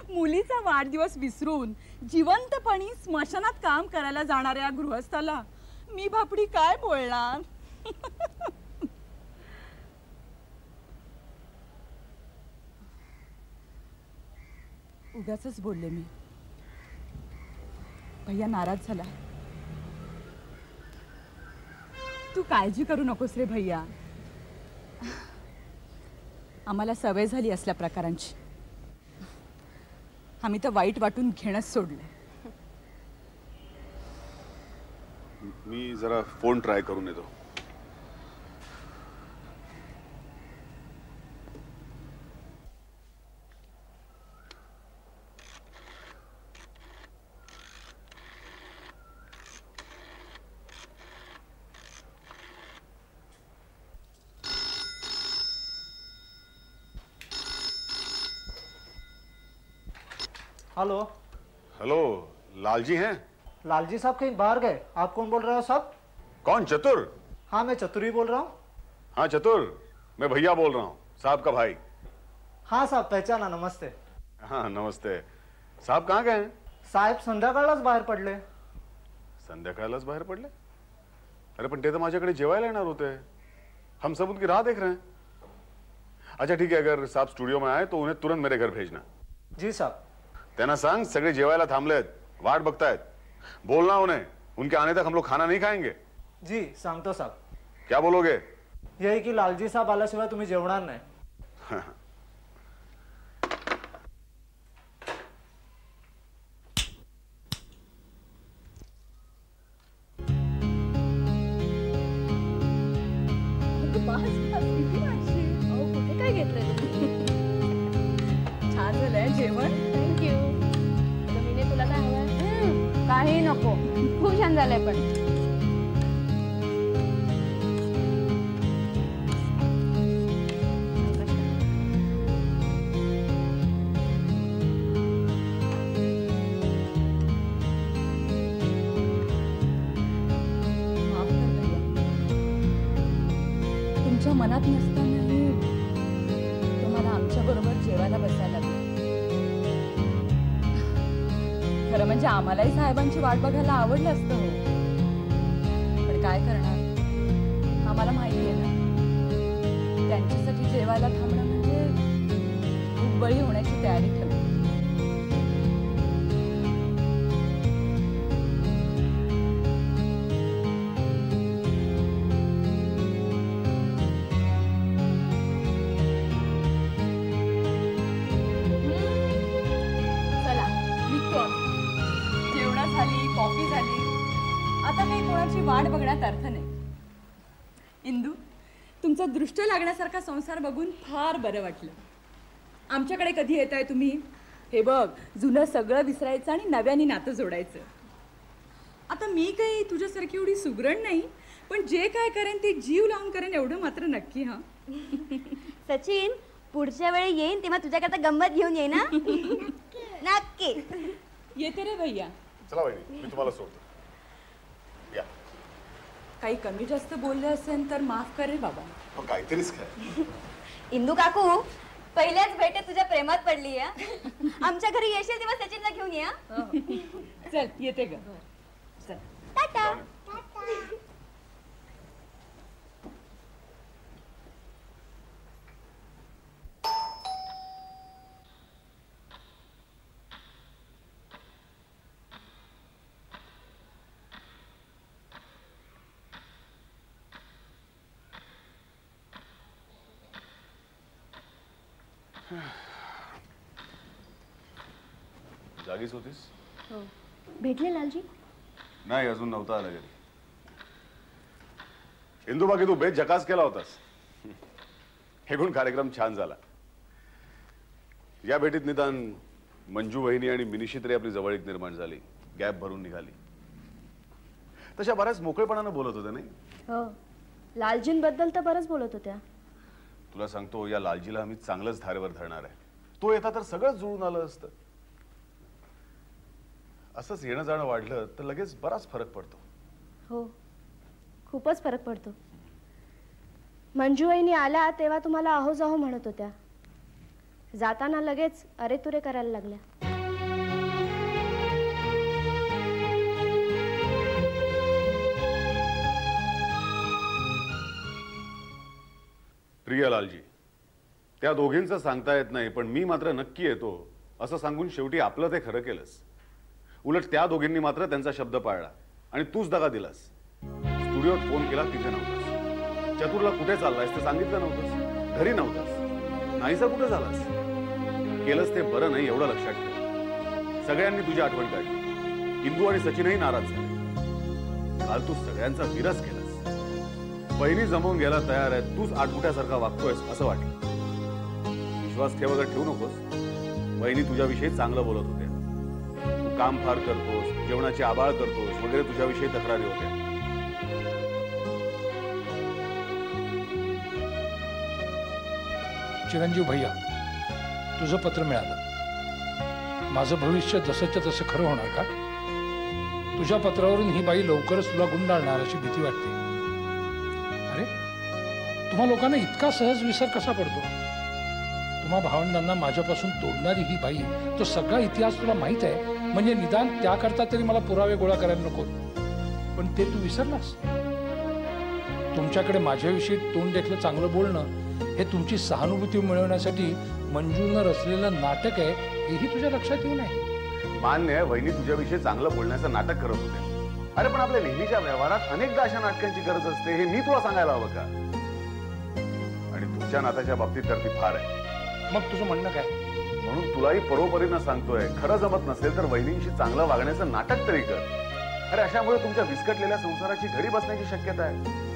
मुलीचा वाढदिवस विसरून जिवंतपणी स्मशानात काम करायला जाणाऱ्या गृहस्थाला मी भापडी काय बोलणार? उगाचच बोलले मी. भैया नाराज झाला. तू काळजी करू नकोस रे भैया. आम्हाला सवय झाली असल्या प्रकारांची. आम्ही तर वाईट वाटून घेणंच सोडलं. मी जरा फोन ट्राय करून येतो. हेलो. हेलो, लालजी हैं? लालजी साहब कहीं बाहर गए. आप कौन बोल रहे हो साहब? कौन? चतुर? हाँ, मैं चतुर ही बोल रहा हूँ. हाँ चतुर, मैं भैया बोल रहा हूँ, साहब का भाई. हाँ साहब, पहचाना. नमस्ते. हाँ नमस्ते. साहब कहाँ गए हैं? साहेब संध्याकाळलाच बाहेर पडले. संध्याकाळलाच बाहेर पडले? अरे पण ते तर माझ्याकडे जेवायला येणार होते. हम सब उनकी राह देख रहे हैं. अच्छा ठीक है, अगर साहब स्टूडियो में आए तो उन्हें तुरंत मेरे घर भेजना. जी साहब. त्यांना सांग सगळे जेवायला थांबलेत, वाट बघतायत. बोलना उन्हें, उनके आने तक हम लोग खाना नहीं खाएंगे. जी सांगतो साहब. क्या बोलोगे? यही की लालजी साहब आल्याशिवाय तुम्ही जेवणार नाही. काय घेतलंय छान झालंय जेवण. थँक्यू. मीने तुला काय हवंय? काही नको. खूप छान झालंय पण. तुमच्या मनात नसतानाही तुम्हाला आमच्या बरोबर जेवायला बसायला लागलं. खरं म्हणजे आम्हालाही साहेबांची वाट बघायला आवडलं असतं हो. पण काय करणार, आम्हाला माहिती आहे ना, त्यांच्यासाठी जेवायला थांबणं म्हणजे खूप बळी होण्याची तयारी ठेवली. कॉफी झाली, आता काही कोणाची वाट बघण्यात अर्थ नाही. इंदू, तुमचा दृष्ट लागण्यासारखा संसार बघून फार बरं वाटलं. आमच्याकडे कधी येताय तुम्ही? हे बघ, जुनं सगळं विसरायचं आणि नव्याने नातं जोडायचं. आता मी काही तुझ्यासारखी एवढी सुगरण नाही, पण जे काय करेन ते जीव लावून करेन एवढं मात्र नक्की. हा सचिन, पुढच्या वेळी येईन तेव्हा तुझ्याकरता गंमत घेऊन येईन ना. नक्की येते रे भैया. चला वहिनी, मी तुम्हाला सोडतो. या. काही कमी जास्त बोलले असेल तर माफ कर रे बाबा. काहीतरीच काय. इंदू काकू, पहिल्याच भेटेत तुझ्या प्रेमात पडली आहे. आमच्या घरी येशील तेव्हा सचिनला घेऊन ये. चल येते ग. चल टाटा. जागीच होतीस? हो. भेटले लालजी? नाही, अजून नव्हता आला घरी. इंदू, बाकी तू बेत झकास केला होतास. एकूण कार्यक्रम छान झाला. या भेटीत निदान मंजू वहिनी आणि मिनिशी तरी आपली जवळीक निर्माण झाली, गॅप भरून निघाली. तशा बऱ्याच मोकळेपणानं बोलत होत्या नाही? हो, लालजींबद्दल तर बरंच बोलत होत्या. तुला सांगतो, या लालजीला आम्ही चांगलंच धारेवर धरणार आहे. तो येता तर सगळं जुळून आलं असतं. असंच येणं जाणं वाढलं तर लगेच बराच फरक पडतो. हो, खूपच फरक पडतो. मंजू वहिनी आल्या तेव्हा तुम्हाला आहो जाहो म्हणत होत्या, जाताना लगेच अरे तुरे करायला लागल्या. प्रिया लालजी, त्या दोघींचं सांगता येत नाही, पण मी मात्र नक्की येतो असं सांगून शेवटी आपलं ते खरं केलंस. उलट त्या दोघींनी मात्र त्यांचा शब्द पाळला आणि तूच दगा दिलास. स्टुडिओत फोन केला, तिथे नव्हतास. चतुरला कुठे चाललायस ते सांगितलं नव्हतंस. घरी नव्हतास. नाहीसा कुठे झालास. केलंस ते बरं नाही एवढं लक्षात ठेव. सगळ्यांनी तुझी आठवण काढली. इंदू आणि सचिनही नाराज झाले. काल तू सगळ्यांचा विरस केलास. बहिणी जमवून घ्यायला तयार आहे, तूच आठवट्यासारखा वागतोयस असं वाटलं. विश्वास ठेव वगैरे ठेवू नकोस. बहिणी तुझ्याविषयी चांगलं बोलत होत्या. तू काम फार करतोस, जेवणाची आबाळ करतोस वगैरे तुझ्याविषयी तक्रारी होत्या. चिरंजीव भैया, तुझं पत्र मिळालं. माझं भविष्य जसंच्या तसं खरं होणार का? तुझ्या पत्रावरून ही बाई लवकरच तुला गुंडाळणार अशी भीती वाटते. अरे, तुम्हा लोकांना इतका सहज विसर कसा पडतो? तुम्हा भावंडांना माझ्यापासून तोडणारी ही बाई, तो सगळा इतिहास तुला माहित आहे, म्हणजे निदान त्याकरता तरी मला पुरावे गोळा करायला नको. पण ते तू विसरलास. तुमच्याकडे माझ्याविषयी तोंड देखलं चांगलं बोलणं हे तुमची सहानुभूती मिळवण्यासाठी मंजूनं रचलेलं नाटक आहे, हेही तुझ्या लक्षात येऊ नये. मान्य आहे, वहिनी तुझ्याविषयी चांगलं बोलण्याचं नाटक करत होते. अरे पण आपल्या नेहमीच्या व्यवहारात अनेकदा अशा नाटकांची गरज असते, हे मी तुला सांगायला हवं का? आणि तुझ्या नात्याच्या बाबतीत तर ती फार आहे. मग तुझं म्हणणं काय? म्हणून तुलाही परोपरीनं सांगतोय, खरं जमत नसेल तर वहिनींशी चांगलं वागण्याचं नाटक तरी कर. अरे अशामुळे तुमच्या विस्कटलेल्या संसाराची घडी बसण्याची शक्यता आहे.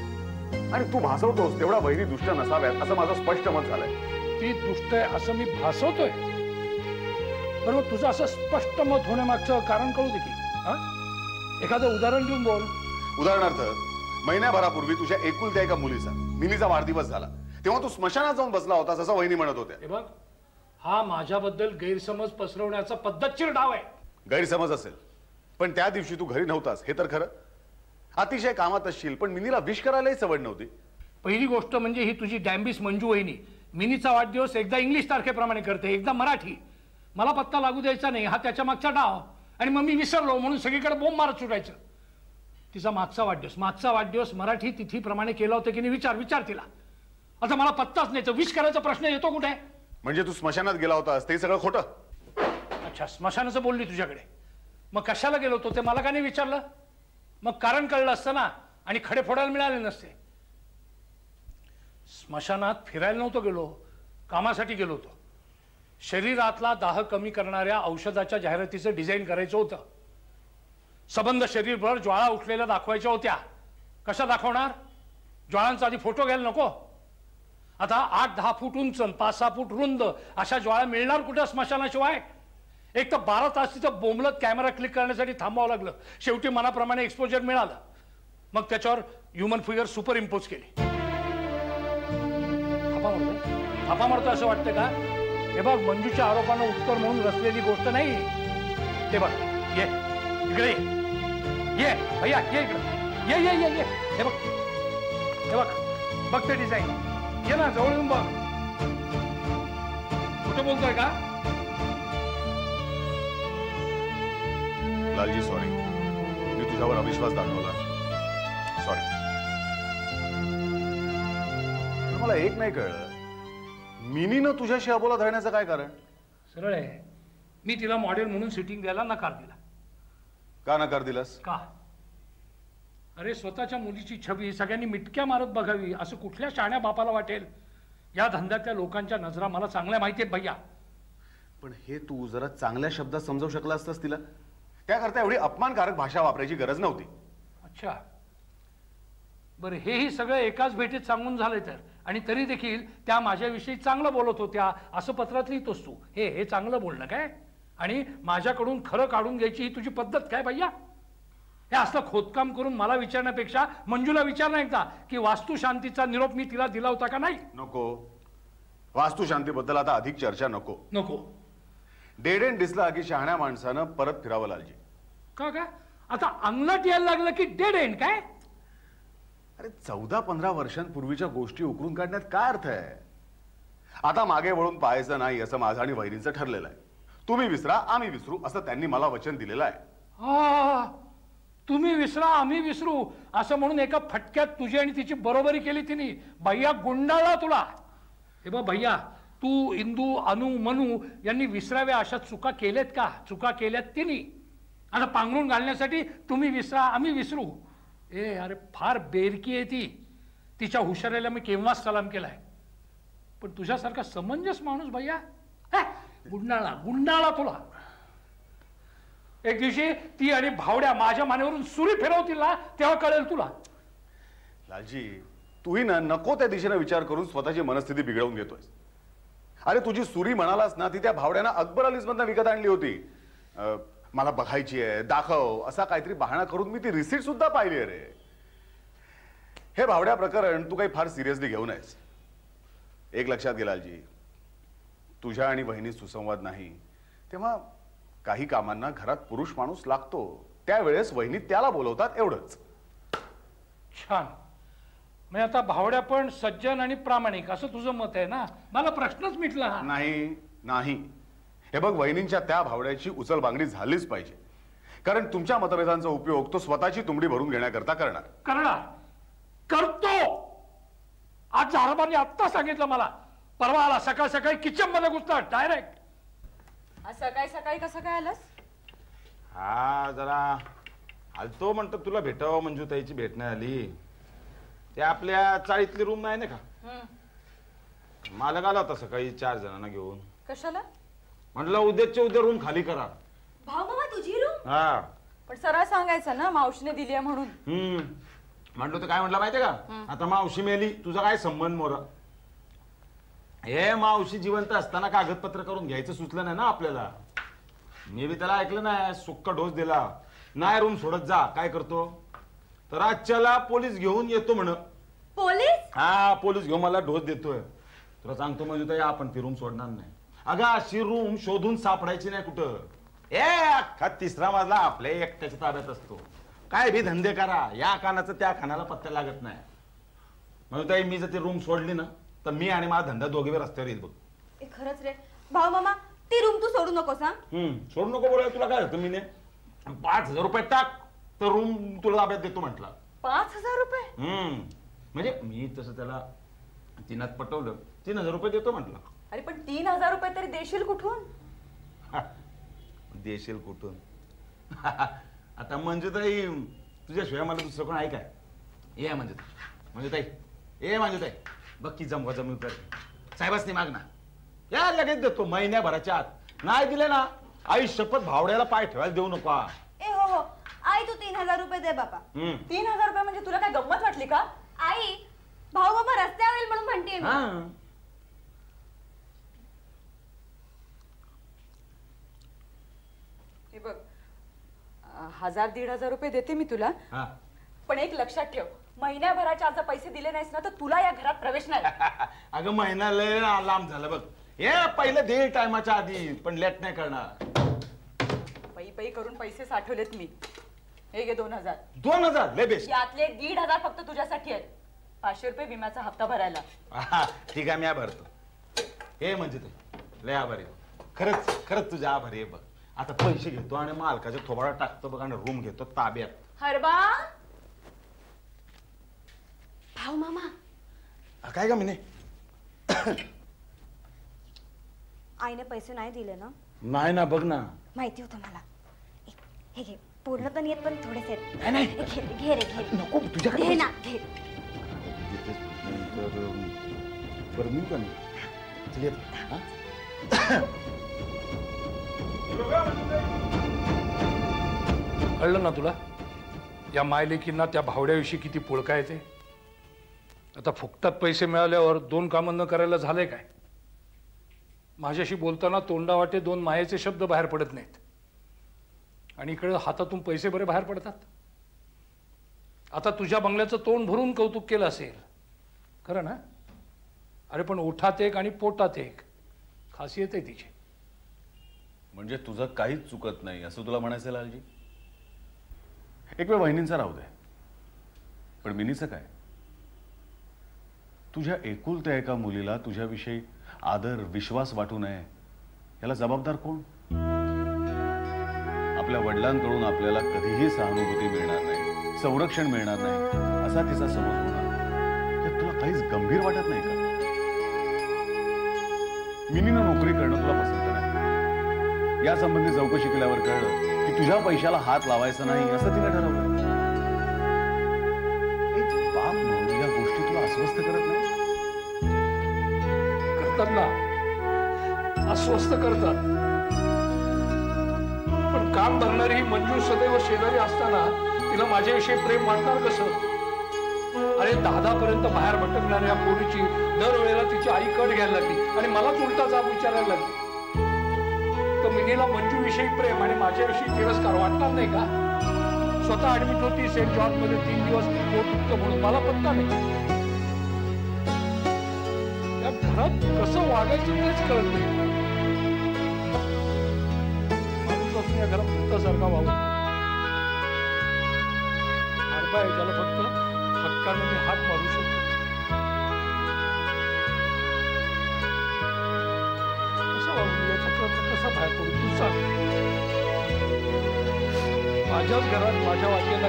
आणि तू भासवतोस तेवढा वहिनी दुष्ट नसाव्यात असं माझं स्पष्ट मत झालंय. ती दुष्ट आहे असं मी भासवतोय, बरोबर? तुझं असं स्पष्ट मत होण्यामागचं कारण कळू दे की. एखादं उदाहरण देऊन बोल. उदाहरणार्थ, महिन्याभरापूर्वी तुझ्या एकुलत्या एका मुलीचा, मिनीचा वाढदिवस झाला, तेव्हा तू स्मशानात जाऊन बसला होतास असं वहिनी म्हणत होत्या. हे बघ, हा माझ्याबद्दल गैरसमज पसरवण्याचा पद्धतशीर डाव आहे. गैरसमज असेल, पण त्या दिवशी तू घरी नव्हतास हे तर खरं. अतिशय कामात असशील, पण मिनीला विश करायलाही सवड नव्हती. पहिली गोष्ट म्हणजे ही तुझी डॅम्बिस मंजू वहिनी मिनीचा वाढदिवस एकदा इंग्लिश तारखेप्रमाणे करते, एकदा मराठी. मला पत्ता लागू द्यायचा नाही, हा त्याच्या मागचा डाव. आणि मग मी विसरलो म्हणून सगळीकडे बोंब मारत सुटायचं. तिचा मागचा वाढदिवस मराठी तिथीप्रमाणे केला होता की नाही विचार तिला. आता मला पत्ताच नाही तर विश करायचा प्रश्न येतो कुठे? म्हणजे तू स्मशानात गेला होतास ते सगळं खोटं? अच्छा, स्मशानाचं बोलली तुझ्याकडे. मग कशाला गेलो होतो ते मला का नाही विचारलं? मग कारण कळलं असतं ना, आणि खडे फोडायला मिळाले नसते. स्मशानात फिरायला नव्हतो गेलो, कामासाठी गेलो होतो. शरीरातला दाह कमी करणाऱ्या औषधाच्या जाहिरातीचं डिझाईन करायचं होतं. सबंध शरीरभर ज्वाळा उठलेल्या दाखवायच्या होत्या. कशा दाखवणार? ज्वाळांचा आधी फोटो घ्यायला नको? आता 8-10 फूट उंच, 5-6 फूट रुंद अशा ज्वाळा मिळणार कुठे स्मशानाशिवाय? एक तर 12 तास तिथं बोंबलत कॅमेरा क्लिक करण्यासाठी थांबावं लागलं. शेवटी मनाप्रमाणे एक्सपोजर मिळालं. मग त्याच्यावर ह्युमन फिगर सुपर इम्पोज केली. थापा मारतो असं वाटतं का? हे बघ, मंजूच्या आरोपांना उत्तर म्हणून रचलेली गोष्ट नाही. ते बघ, ये इकडे, ये भैया, ये इकडे, ये. हे बघ ते डिझाईन. ये ना, जवळ येऊन बघ. कुठं बोलतोय का? लालजी, सॉरी, मी तुझ्यावर अविश्वास दाखवला. सॉरी. मला एक नाही कळलं, मिनीनं तुझ्याशी अबोला धरण्याचं काय कारण? सरळ आहे, मी तिला मॉडेल म्हणून सिटिंग द्यायला नकार दिला. का नकार दिलास? का? अरे, स्वतःच्या मुलीची छबी सगळ्यांनी मिटक्या मारत बघावी असं कुठल्या शाण्या बापाला वाटेल? या धंद्यातल्या लोकांच्या नजरा मला चांगल्या माहिती आहेत भैया. पण हे तू जरा चांगल्या शब्दात समजावू शकला असतास तिला. त्याकरता एवढी अपमानकारक भाषा वापरायची गरज नव्हती. अच्छा, बरं, हेही सगळं एकाच भेटीत सांगून झालंय तर, आणि तरी देखील त्या माझ्याविषयी चांगलं बोलत होत्या असं पत्रात लिहितोस तू. हे चांगलं बोलणं काय? आणि माझ्याकडून खरं काढून घ्यायची ही तुझी पद्धत काय भैया? हे असलं खोदकाम करून मला विचारण्यापेक्षा मंजूला विचारणं एकदा की वास्तुशांतीचा निरोप मी तिला दिला होता का नाही? नको, वास्तुशांतीबद्दल आता अधिक चर्चा नको. डेड एंड दिसला की शहाण्या माणसानं परत फिरावं. लालजी, का आता अंगलट यायला लागलं की डेड एंड काय? अरे 14-15 वर्षांपूर्वीच्या गोष्टी उकरून काढण्यात काय अर्थ आहे? आता मागे वळून पाहायचं नाही असं माझं आणि वहिनींचं ठरलेलं आहे. तुम्ही विसरा, आम्ही विसरू असं त्यांनी मला वचन दिलेलं आहे. तुम्ही विसरा, आम्ही विसरू असं म्हणून एका फटक्यात तुझी आणि तिची बरोबरी केली तिने. भैया गुंडाळला तुला. हे बघ भैया, तू, इंदू, अनु, मनू यांनी विसराव्या अशा चुका केल्यात का? चुका केल्यात तिने. आता पांघरून घालण्यासाठी तुम्ही विसरा, आम्ही विसरू. ए अरे फार बेरकी आहे ती. तिच्या हुशारीला मी केव्हाच सलाम केलाय. पण तुझ्यासारखा समंजस माणूस भैया, गुंडाळा गुंडाळा तुला. एक दिवशी ती आणि भावड्या माझ्या मानेवरून सुरी फिरवतील ना, तेव्हा कळेल तुला. लालजी, तूही ना नको त्या दिशेने विचार करून स्वतःची मनस्थिती बिघडवून घेतोयस. अरे तुझी सुरी म्हणालास ना, ती त्या भावड्यानं अकबर अलीज मधनं विकत आणली होती. मला बघायची आहे, दाखव, असा काहीतरी बहाणा करून मी ती रिसीट सुद्धा पाहिली आहे रे. हे भावड्या प्रकरण तू काही फार सिरियसली घेऊ नयेस. एक लक्षात घे लालजी, तुझ्या आणि बहिणीत सुसंवाद नाही तेव्हा काही कामांना घरात पुरुष माणूस लागतो. त्यावेळेस वहिनी त्याला बोलवतात, एवढंच. छान. म्हणजे आता भावड्या पण सज्जन आणि प्रामाणिक असं तुझं मत आहे ना? मला प्रश्नच मिटला. नाही नाही, हे बघ, वहिनींच्या त्या भावड्याची उचलबांगडी झालीच पाहिजे. कारण तुमच्या मतभेदांचा उपयोग तो स्वतःची तुंबडी भरून घेण्याकरता करणार. करतो. आज झारबांनी आत्ता सांगितलं मला. परवा आला सकाळ सकाळी किचन मध्ये घुसला डायरेक्ट. आज सकाळी सकाळी कसं काय आलंस? हा, जरा आलतो म्हणतो तुला भेटावं. मंजूताईची भेट नाही आली. ते आपल्या चाळीतली रूम नाही ना का, मालक आला होता सकाळी 4 जणांना घेऊन. कशाला? म्हटलं उद्याच्या उद्या रूम खाली करा. भाऊ मामा तुझी रूम? हा. पण सरळ सांगायचं ना, मावशीने दिली आहे म्हणून. म्हटलं तर काय म्हटलं माहितीये का, आता मावशी मेली, तुझा काय संबंध मोरा. हे मावशी जिवंत असताना कागदपत्र करून घ्यायचं सुचलं नाही ना आपल्याला. मी बी त्याला ऐकलं नाही, सुक्का डोस दिला. नाही रूम सोडत जा. काय करतो तर आजच्याला पोलीस घेऊन येतो म्हण. पोलीस? हा, पोलीस घेऊन मला डोस देतोय. तुला सांगतो म्हणजे आपण ती रूम सोडणार नाही. अगं अशी रूम शोधून सापडायची नाही कुठं. अख्खा 3रा मजला आपल्या एकट्याच्या ताब्यात असतो. काय बी धंदे करा, या कानाचं त्या कानाला पत्त्या लागत नाही. म्हणजे मी जर ती रूम सोडली ना, तर मी आणि माझा धंदा दोघे रस्त्यावर येईल बघ. खरंच रे भाऊ मामा, ती रूम तू सोडू नकोस. सोडू नको बोलाय. तुला काय होतं, मी 5,000 रुपये टाक तर रूम तुला ताब्यात देतो म्हटला. 5,000 रुपये? म्हणजे मी तसं त्याला 3 पटवलं. 3,000 रुपये देतो म्हटलं. अरे पण 3,000 रुपये तरी देशील कुठून? देशील कुठून? आता मंजूताई तुझ्याशिवाय मला दुसरं कोण आहे काय? ये मंजूताई, ए मंजूताई, बघ की जमवा जमवी कर. साहेबांनी माग ना, या लगेच देतो महिन्याभराच्या आत. नाही दिले ना, आई शपथ भावड्याला पाय ठेवायला देऊ नको. ए हो, आई तू 3,000 रुपये दे बाबा. 3,000 रुपये म्हणजे तुला काय गंमत वाटली का? आई, भाऊ मामा रस्त्यावर येईल म्हणून म्हणते मी. हे बघ, 1,000-1,500 रुपये देते मी तुला. पण एक लक्षात ठेव, महिन्याभराच्या आज पैसे दिले नाहीस ना, तर तुला या घरात प्रवेश नाही. अगं महिना लय लांब झाला बघ. हे पहिलं दे टायमाच्या आधी, पण लेट नाही करणार. पै करून पैसे साठवलेत मी. हे घे 2,000. 2,000 लय बेस्ट. यातले 1,500 फक्त तुझ्यासाठी आहेत. 500 रुपये विम्याचा हप्ता भरायला. ठीक आहे, मी भरतो. हे म्हणजे ते लय आभारी. खरंच तुझ्या आभारी आहे बघ. आता पैसे घेतो आणि मालकाच्या थोबाडा टाकतो बघ आणि रूम घेतो ताब्यात. हरबा, भाऊ मामा, काय का मी आईने पैसे नाही दिले ना? नाही ना, बघ ना. माहिती होतं मला. हे घे, पूर्ण तर येत पण थोडेसे. नाही घे रे, घे. नको तुझ्याकडे. घे ना, घे. बरं मी पण कळलं ना तुला? या मायलेकींना त्या भावड्याविषयी किती पुळका येते. आता फुकटात पैसे मिळाल्यावर 2 कामं न करायला झाले काय? माझ्याशी बोलताना तोंडावाटे 2 मायेचे शब्द बाहेर पडत नाहीत आणि इकडे हातातून पैसे बरे बाहेर पडतात. आता तुझ्या बंगल्याचं तोंड भरून कौतुक केलं असेल, खरं ना? अरे पण ओठात एक आणि पोटात एक खासियत आहे तिची. म्हणजे तुझं काहीच चुकत नाही असं तुला म्हणायचं लालजी? एक वेळ वहिनींचा राहू दे, पण मिनीचं काय? तुझ्या एकुलत्या एका मुलीला तुझ्याविषयी आदर विश्वास वाटू नये याला जबाबदार कोण? आपल्या वडिलांकडून आपल्याला कधीही सहानुभूती मिळणार नाही, संरक्षण मिळणार नाही असा तिचा समज होणार. तुला काहीच गंभीर वाटत नाही का? मिनीनं नोकरी करणं तुला पसंत नाही. या संबंधी चौकशी केल्यावर कळलं की तुझ्या पैशाला हात लावायचा नाही असं तिने ठरवलं. एक बाप म्हणून या गोष्टी तुला अस्वस्थ करत नाही? करतात ना, अस्वस्थ करतात. पण काम धरणारी ही मंजू सदैव शेजारी असताना तिला माझ्याविषयी प्रेम वाटणार कसं? अरे 10 पर्यंत बाहेर भटकणाऱ्या पोरीची दरवेळेला तिची आई कट घ्यायला लागली आणि मलाच उलटा जाब विचारायला लागली. तर मिनीला मंजूविषयी प्रेम आणि माझ्याविषयी तिरस्कार वाटणार नाही का? स्वतः ऍडमिट होती सेंट जॉर्ज मध्ये 3 दिवस पोट दुखतं म्हणून मला पत्ता नाही. या घरात कसं वागायचं तेच कळत नाही. माणूस असून या घरात भूतासारखा वावरतो. आरबा आहे ज्याला फक्त हक्कानं मी हात मारू शकतो. कसं वागू या चक्रातून कसा बाहेर पडू तू सांग. माझ्याच घरात माझ्या वाटेला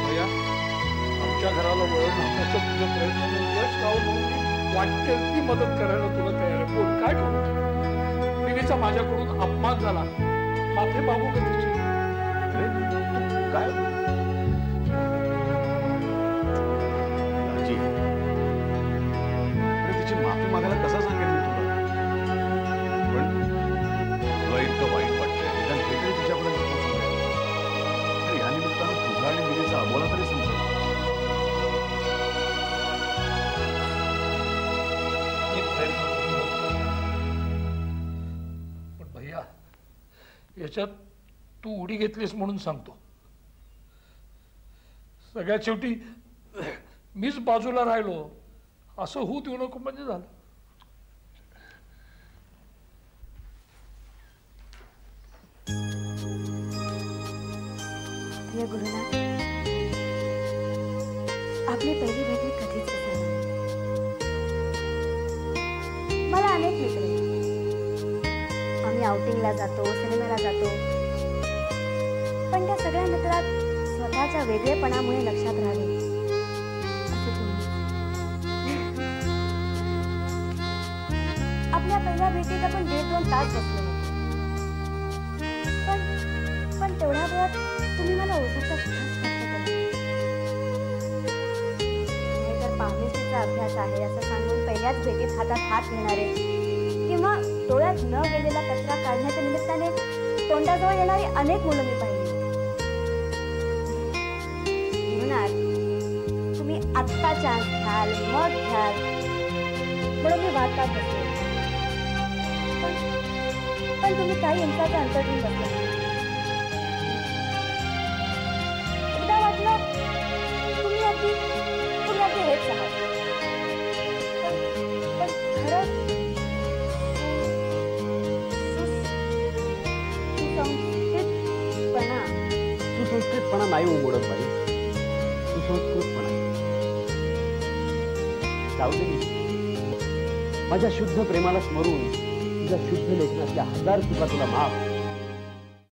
भैया आमच्या घराला वळण आणण्याचं तुझं प्रयत्न यश गाव म्हणून वाटते ती मदत करायला तुला तयार आहे. बोल काय करू? मिनीचा माझ्याकडून अपमान झाला, माफी मागू का तिची? काय लालजी, अरे तिची माफी मागायला कसं सांगेल मी तुला? पण तुला इतकं वाईट वाटतंय निदान हे तरी तिच्यापर्यंत पोहोचू नये. आणि या निमित्तानं तुझा आणि मिनीचा अबोला तरी समजेल. पण भैया याच्यात तू उडी घेतलीस म्हणून सांगतो. सगळ्यात शेवटी मीच बाजूला राहिलो असं होऊ देऊ नको म्हणजे झालं. प्रिय गुरुनाथ, आपली पहिली भेट कधीच विसरणार नाही. मला अनेक मित्र आहेत. आम्ही आउटिंगला जातो, सिनेमाला जातो, पण त्या सगळ्या मित्रात स्वतःच्या वेगळेपणामुळे लक्षात राहावे असं तुम्ही. आपल्या पहिल्या भेटीत आपण 1.5-2 तास बसलो पण तेवढ्या वेळात तुम्ही मला ओझरता सुद्धा स्पष्ट केलं. नाहीतर पाहणीचा अभ्यास आहे असं सांगून पहिल्याच भेटीत हातात हात घेणारे किंवा डोळ्यात न गेलेला कचरा काढण्याच्या निमित्ताने तोंडाजवळ येणारी अनेक मुलं मी पाहिली. तुम्ही आत्ता चान्स घ्याल मग घ्याल म्हणून मी वाटतात बसले. पण तुम्ही काही इंचाचं अंतर घेऊन बसला. एकदा वाटलं तुम्ही अगदी हेच आहात. पण खरंच सुसंस्कृतपणा नाही उमडत बाई, सुसंस्कृतपणा. जाऊ दे, माझ्या शुद्ध प्रेमाला स्मरून तुझ्या शुद्ध लेखनातल्या 1000 चुका तुला माफ.